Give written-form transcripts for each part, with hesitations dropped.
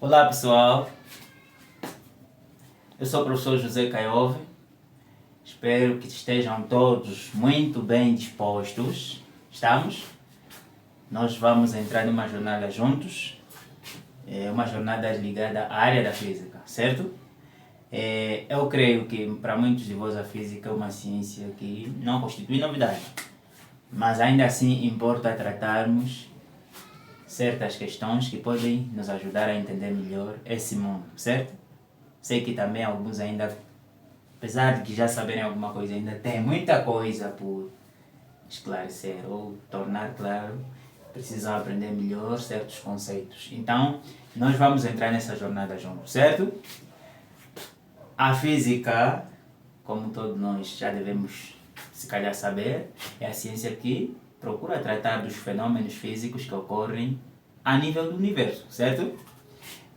Olá pessoal, eu sou o professor José Caiove, espero que estejam todos muito bem dispostos. Estamos? Nós vamos entrar numa jornada juntos, uma jornada ligada à área da física, certo? Eu creio que para muitos de vós a física é uma ciência que não constitui novidade, mas ainda assim importa tratarmos certas questões que podem nos ajudar a entender melhor esse mundo, certo? Sei que também alguns ainda, apesar de que já saberem alguma coisa, ainda tem muita coisa por esclarecer ou tornar claro, precisam aprender melhor certos conceitos. Então, nós vamos entrar nessa jornada juntos, certo? A física, como todos nós já devemos se calhar saber, é a ciência que procura tratar dos fenômenos físicos que ocorrem a nível do universo, certo?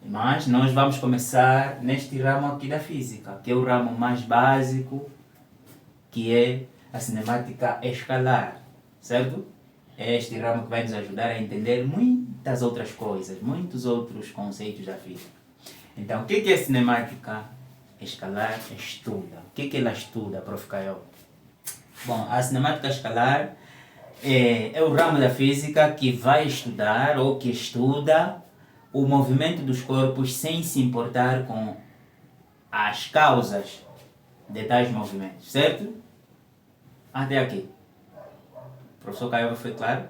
Mas nós vamos começar neste ramo aqui da física, que é o ramo mais básico, que é a cinemática escalar, certo? É este ramo que vai nos ajudar a entender muitas outras coisas, muitos outros conceitos da física. Então, o que é cinemática escalar estuda? O que ela estuda, Prof. Caio? Bom, a cinemática escalar é o ramo da física que vai estudar ou que estuda o movimento dos corpos sem se importar com as causas de tais movimentos, certo? Até aqui. O professor Caio foi claro?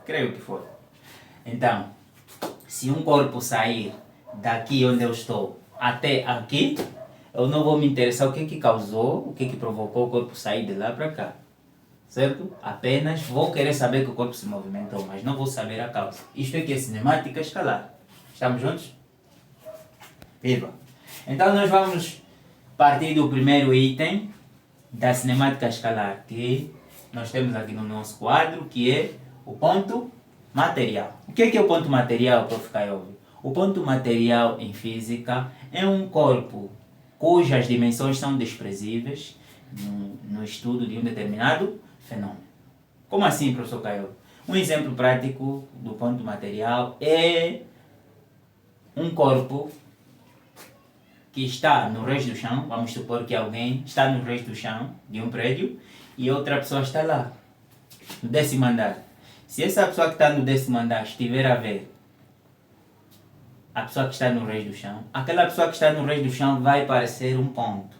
Creio que foi. Então, se um corpo sair daqui onde eu estou até aqui, eu não vou me interessar o que causou, o que provocou o corpo sair de lá para cá. Certo? Apenas vou querer saber que o corpo se movimentou, mas não vou saber a causa. Isto é que é cinemática escalar. Estamos juntos? Viva! Então nós vamos partir do primeiro item da cinemática escalar, que nós temos aqui no nosso quadro, que é o ponto material. O que é o ponto material, Prof. Caiove? O ponto material em física é um corpo cujas dimensões são desprezíveis no estudo de um determinado fenômeno. Como assim, professor Caio? Um exemplo prático do ponto material é um corpo que está no resto do chão. Vamos supor que alguém está no resto do chão de um prédio e outra pessoa está lá, no 10º andar. Se essa pessoa que está no 10º andar estiver a ver a pessoa que está no resto do chão, aquela pessoa que está no resto do chão vai parecer um ponto.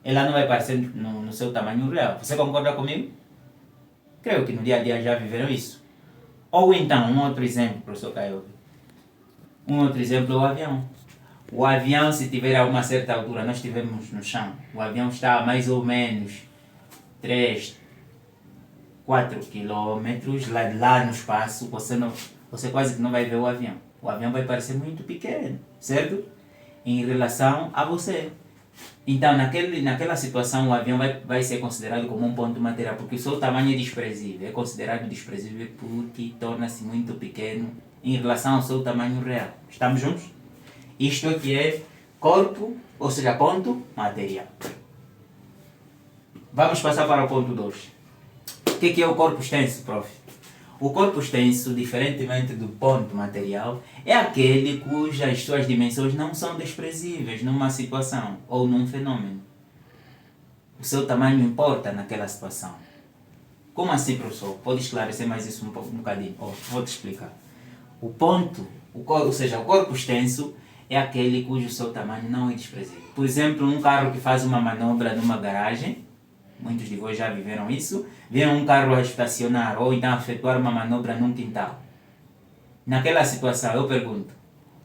Ela não vai parecer no seu tamanho real. Você concorda comigo? Creio que no dia a dia já viveram isso. Ou então, um outro exemplo, professor Caio. Um outro exemplo é o avião. O avião, se tiver a uma certa altura, nós estivermos no chão, o avião está a mais ou menos 3, 4 quilômetros lá no espaço, você quase que não vai ver o avião. O avião vai parecer muito pequeno, certo? Em relação a você. Então, naquela situação, o avião vai ser considerado como um ponto material, porque o seu tamanho é desprezível. É considerado desprezível porque torna-se muito pequeno em relação ao seu tamanho real. Estamos juntos? Isto aqui é corpo, ou seja, ponto material. Vamos passar para o ponto 2. O que é o corpo extenso, prof? O corpo extenso, diferentemente do ponto material, é aquele cujas suas dimensões não são desprezíveis numa situação ou num fenômeno. O seu tamanho importa naquela situação. Como assim, professor? Pode esclarecer mais isso um bocadinho? Vou te explicar. O ponto, ou seja, o corpo extenso é aquele cujo seu tamanho não é desprezível. Por exemplo, um carro que faz uma manobra numa garagem, muitos de vós já viveram isso, viram um carro a estacionar ou então a efetuar uma manobra num quintal. Naquela situação, eu pergunto,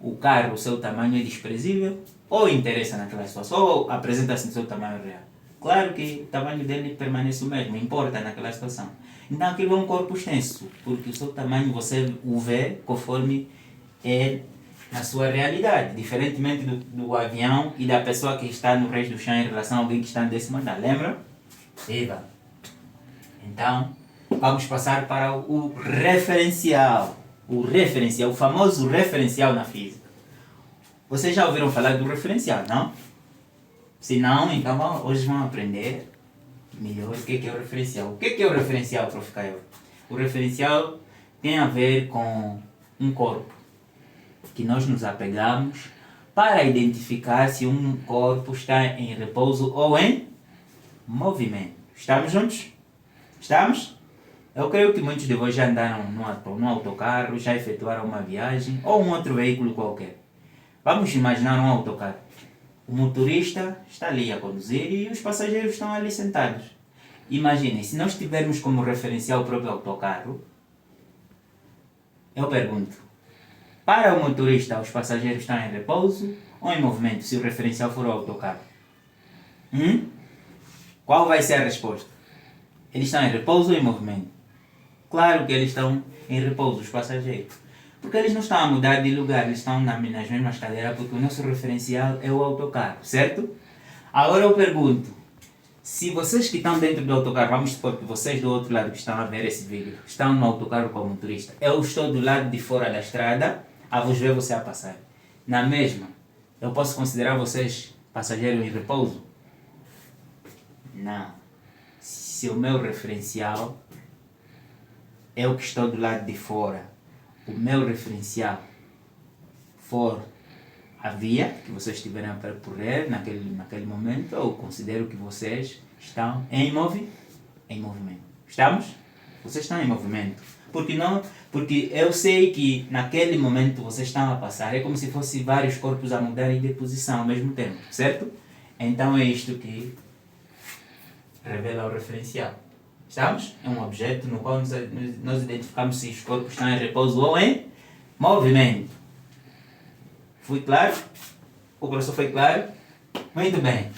o carro, o seu tamanho é desprezível ou interessa naquela situação, ou apresenta-se no seu tamanho real? Claro que o tamanho dele permanece o mesmo, importa naquela situação. Então aquilo é um corpo extenso, porque o seu tamanho você o vê conforme é na sua realidade, diferentemente do avião e da pessoa que está no resto do chão em relação a alguém que está no 10º andar. Lembra? Viva! Então, vamos passar para o referencial. O famoso referencial na física. Vocês já ouviram falar do referencial, não? Se não, então hoje vamos aprender melhor o que é o referencial. O que é o referencial, Prof. Caio? O referencial tem a ver com um corpo. que nós nos apegamos para identificar se um corpo está em repouso ou em movimento. Estamos juntos? Estamos? Eu creio que muitos de vocês já andaram num autocarro, já efetuaram uma viagem ou um outro veículo qualquer. Vamos imaginar um autocarro. O motorista está ali a conduzir e os passageiros estão ali sentados. Imaginem, se nós tivermos como referencial o próprio autocarro, eu pergunto, para o motorista os passageiros estão em repouso ou em movimento, se o referencial for o autocarro? Qual vai ser a resposta? Eles estão em repouso ou em movimento? Claro que eles estão em repouso, os passageiros. Porque eles não estão a mudar de lugar, eles estão nas mesmas cadeiras, porque o nosso referencial é o autocarro, certo? Agora eu pergunto, se vocês que estão dentro do autocarro, vamos supor que vocês do outro lado que estão a ver esse vídeo, estão no autocarro com o motorista, eu estou do lado de fora da estrada a vos ver você a passar. Na mesma, eu posso considerar vocês passageiros em repouso? Não. Se o meu referencial é o que estou do lado de fora, o meu referencial for a via que vocês estiverem a percorrer naquele momento, eu considero que vocês estão em movimento. Estamos? Vocês estão em movimento. Porque eu sei que naquele momento vocês estão a passar, é como se fossem vários corpos a mudarem de posição ao mesmo tempo, certo? Então é isto que revela o referencial. Estamos? É um objeto no qual nós identificamos se os corpos estão em repouso ou em movimento. Fui claro? O professor foi claro? Muito bem.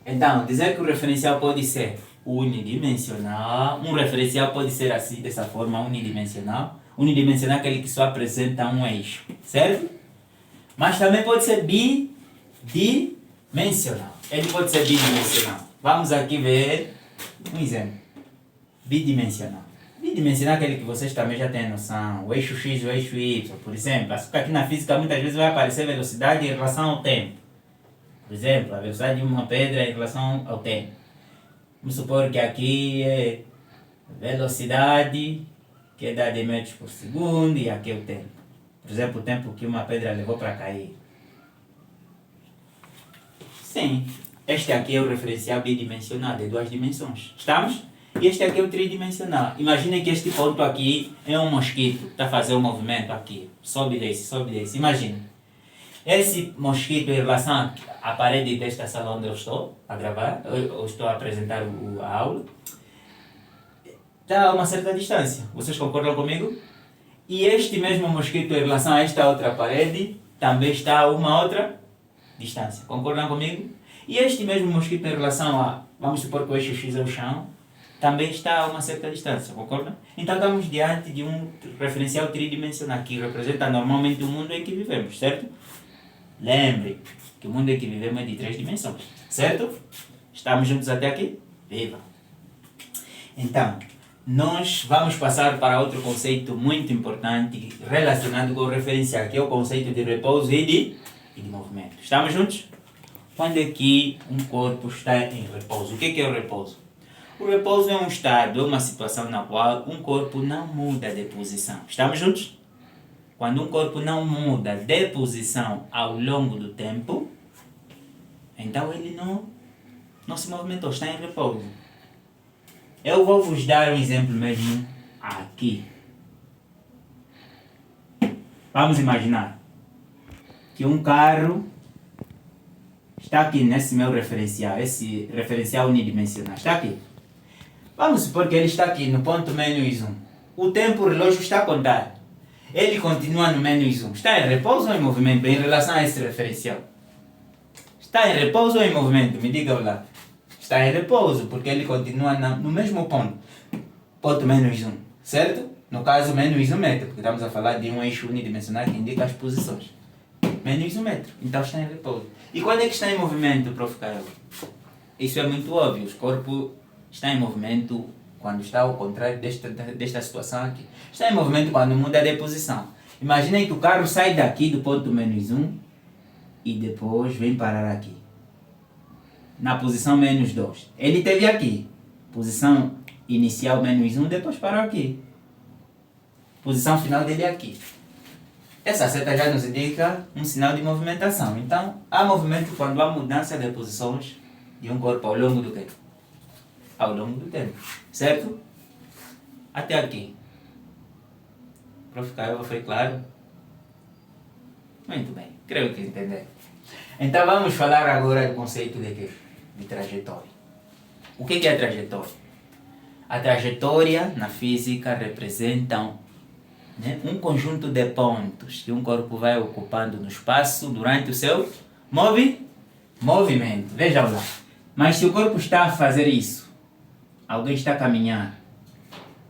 Então, dizer que o referencial pode ser unidimensional, um referencial pode ser assim, dessa forma, unidimensional. Unidimensional é aquele que só apresenta um eixo, certo? Mas também pode ser bidimensional. Ele pode ser bidimensional. Vamos aqui ver um exemplo. Bidimensional. Bidimensional é aquele que vocês também já têm noção. O eixo X e o eixo Y, por exemplo. Aqui na física muitas vezes vai aparecer velocidade em relação ao tempo. Por exemplo, a velocidade de uma pedra em relação ao tempo. Vamos supor que aqui é velocidade, que é dada em metros por segundo, e aqui é o tempo. Por exemplo, o tempo que uma pedra levou para cair. Sim, este aqui é o referencial bidimensional, de duas dimensões. Estamos? E este aqui é o tridimensional. Imaginem que este ponto aqui é um mosquito, está a fazer um movimento aqui. Sobe e desce, sobe e desce. Imaginem. Esse mosquito em relação à parede desta sala onde eu estou a gravar, eu estou a apresentar a aula, está a uma certa distância. Vocês concordam comigo? E este mesmo mosquito em relação a esta outra parede também está a uma outra distância. Concordam comigo? E este mesmo mosquito em relação a, vamos supor que o eixo X é o chão, também está a uma certa distância, concordam? Então estamos diante de um referencial tridimensional que representa normalmente o mundo em que vivemos, certo? Lembre que o mundo em que vivemos é de 3 dimensões, certo? Estamos juntos até aqui? Viva! Então, nós vamos passar para outro conceito muito importante relacionado com o referencial, que é o conceito de repouso e de movimento. Estamos juntos? Quando é que um corpo está em repouso? O que é o repouso? O repouso é um estado, é uma situação na qual um corpo não muda de posição. Estamos juntos? Quando um corpo não muda de posição ao longo do tempo, então ele não se movimentou, está em repouso. Eu vou vos dar um exemplo mesmo aqui. Vamos imaginar que um carro está aqui nesse meu referencial, esse referencial unidimensional, está aqui. Vamos supor que ele está aqui no ponto -1. O tempo, o relógio está a contar. Ele continua no -1. Está em repouso ou em movimento em relação a esse referencial? Está em repouso ou em movimento? Me digam lá. Está em repouso, porque ele continua no mesmo ponto. Ponto -1, certo? No caso, -1 metro, porque estamos a falar de um eixo unidimensional que indica as posições. -1 metro, então está em repouso. E quando é que está em movimento, Prof. Carol? Isso é muito óbvio. O corpo está em movimento quando está ao contrário desta situação aqui. Está em movimento quando muda de posição. Imaginem que o carro sai daqui do ponto -1 e depois vem parar aqui. Na posição -2. Ele esteve aqui. Posição inicial -1, depois parou aqui. Posição final dele é aqui. Essa seta já nos indica um sinal de movimentação. Então, há movimento quando há mudança de posições de um corpo ao longo do tempo. Ao longo do tempo. Certo? Até aqui. Prof. Caio, foi claro? Muito bem. Creio que entender. Então, vamos falar agora do conceito de quê? De trajetória. O que é a trajetória? A trajetória na física representa um conjunto de pontos que um corpo vai ocupando no espaço durante o seu movimento. Vejam lá. Mas se o corpo está a fazer isso, alguém está a caminhar,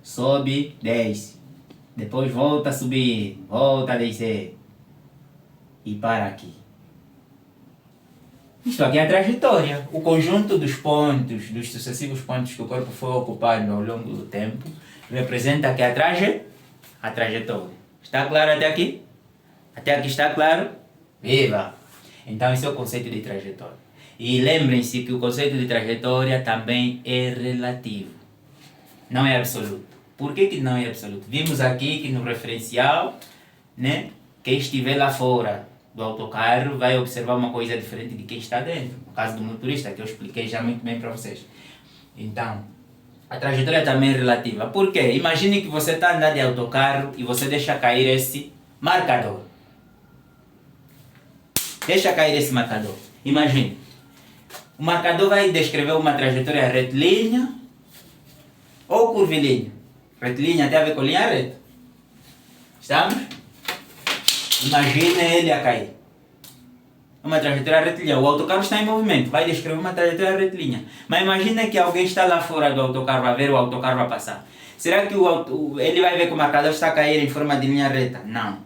sobe, desce, depois volta a subir, volta a descer e para aqui. Isto aqui é a trajetória. O conjunto dos pontos, dos sucessivos pontos que o corpo foi ocupando ao longo do tempo, representa que a trajetória. Está claro até aqui? Até aqui está claro? Viva! Então esse é o conceito de trajetória. E lembrem-se que o conceito de trajetória também é relativo. Não é absoluto. Por que não é absoluto? Vimos aqui que no referencial, quem estiver lá fora do autocarro vai observar uma coisa diferente de quem está dentro. No caso do motorista, que eu expliquei já muito bem para vocês. Então, a trajetória também é relativa. Por quê? Imagine que você está andando de autocarro e você deixa cair esse marcador. Deixa cair esse marcador. Imagine. O marcador vai descrever uma trajetória retilínea ou curvilínea. Retilínea tem a ver com linha reta. Estamos? Imagine ele a cair. Uma trajetória retilínea. O autocarro está em movimento, vai descrever uma trajetória retilínea. Mas imagine que alguém está lá fora do autocarro a ver o autocarro a passar. Será que ele vai ver que o marcador está a cair em forma de linha reta? Não.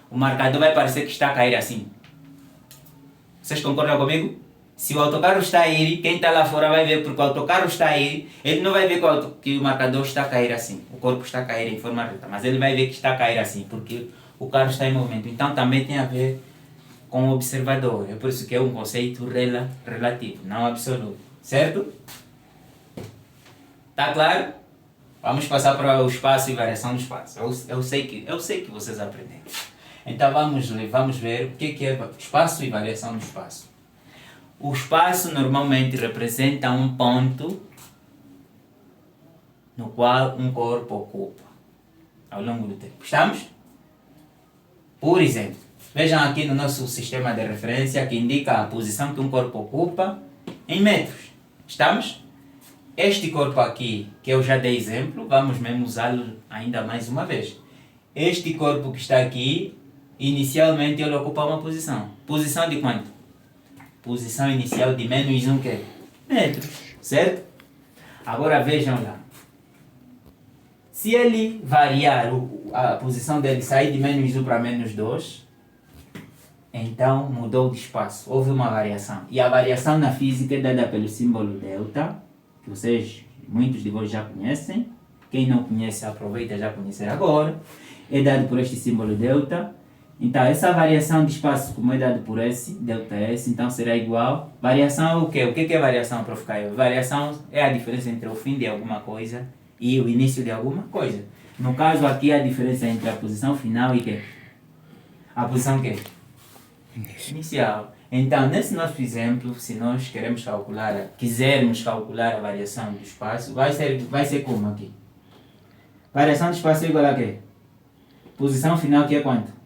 O marcador vai parecer que está a cair assim. Vocês concordam comigo? Se o autocarro está a ir, quem está lá fora vai ver porque o autocarro está a ir, ele não vai ver que o marcador está a cair assim. O corpo está a cair em forma reta, mas ele vai ver que está a cair assim, porque o carro está em movimento. Então também tem a ver com o observador. É por isso que é um conceito relativo, não absoluto. Certo? Está claro? Vamos passar para o espaço e variação do espaço. Eu sei que vocês aprenderam. Então vamos ver o que é espaço e variação do espaço. O espaço normalmente representa um ponto no qual um corpo ocupa ao longo do tempo. Estamos? Por exemplo, vejam aqui no nosso sistema de referência que indica a posição que um corpo ocupa em metros. Estamos? Este corpo aqui, que eu já dei exemplo, vamos mesmo usá-lo ainda mais uma vez. Este corpo que está aqui, inicialmente ele ocupa uma posição. Posição de quanto? Posição inicial de menos 1 quê? Metros. Certo? Agora vejam lá. Se ele variar, a posição dele sair de menos 1 para menos 2, então mudou de espaço. Houve uma variação. E a variação na física é dada pelo símbolo delta, que muitos de vocês já conhecem. Quem não conhece, aproveita já conhecer agora. É dado por este símbolo delta. Então, essa variação de espaço, como é dado por S, delta S, então será igual. Variação é o quê? O que é variação, Prof. Caio? Variação é a diferença entre o fim de alguma coisa e o início de alguma coisa. No caso aqui, a diferença entre a posição final e quê? A posição quê? Inicial. Então, nesse nosso exemplo, se nós quisermos calcular a variação do espaço, vai ser como aqui? Variação do espaço é igual a quê? Posição final que é quanto?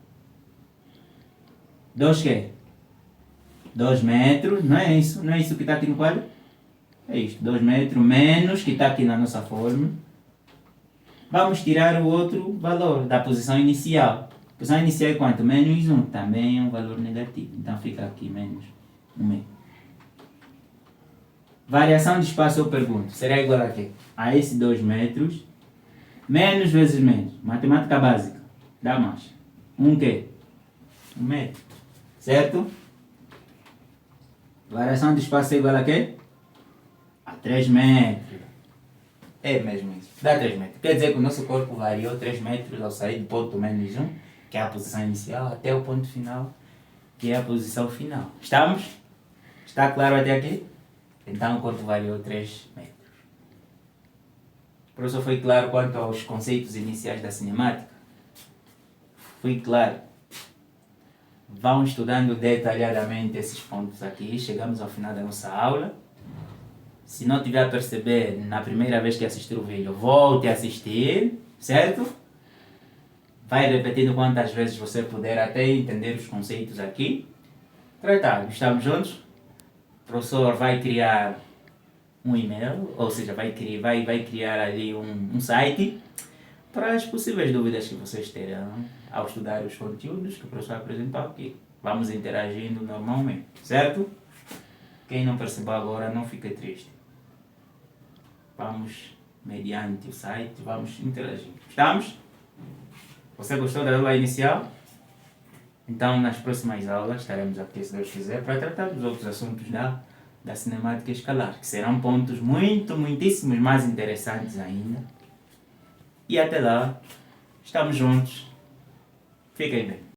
2 quê? 2 metros, não é isso? Não é isso que está aqui no quadro? É isto, 2 metros menos que está aqui na nossa forma. Vamos tirar o outro valor da posição inicial. A posição inicial é quanto? Menos 1, também é um valor negativo. Então fica aqui menos 1 metro. Variação de espaço eu pergunto, será igual a quê? A esse 2 metros, menos vezes menos. Matemática básica, dá mais. 1 quê? 1 metro. Certo? Variação de espaço é igual a quê? A 3 metros. É mesmo isso. Dá 3 metros. Quer dizer que o nosso corpo variou 3 metros ao sair do ponto menos 1, que é a posição inicial, até o ponto final, que é a posição final. Estamos? Está claro até aqui? Então o corpo variou 3 metros. O professor foi claro quanto aos conceitos iniciais da cinemática? Foi claro. vão estudando detalhadamente esses pontos aqui. Chegamos ao final da nossa aula. Se não tiver a perceber na primeira vez que assistir o vídeo, volte a assistir, certo? Vai repetindo quantas vezes você puder até entender os conceitos aqui. Tratado, estamos juntos? O professor vai criar um e-mail, ou seja, vai criar ali um site para as possíveis dúvidas que vocês terão ao estudar os conteúdos que o professor apresentou aqui. Vamos interagindo normalmente, certo? Quem não percebeu agora, não fique triste. Vamos, mediante o site, vamos interagindo. Estamos? Você gostou da aula inicial? Então, nas próximas aulas, estaremos aqui, se Deus quiser, para tratar dos outros assuntos da cinemática escalar, que serão pontos muitíssimos mais interessantes ainda. E até lá, estamos juntos. Fiquem bem.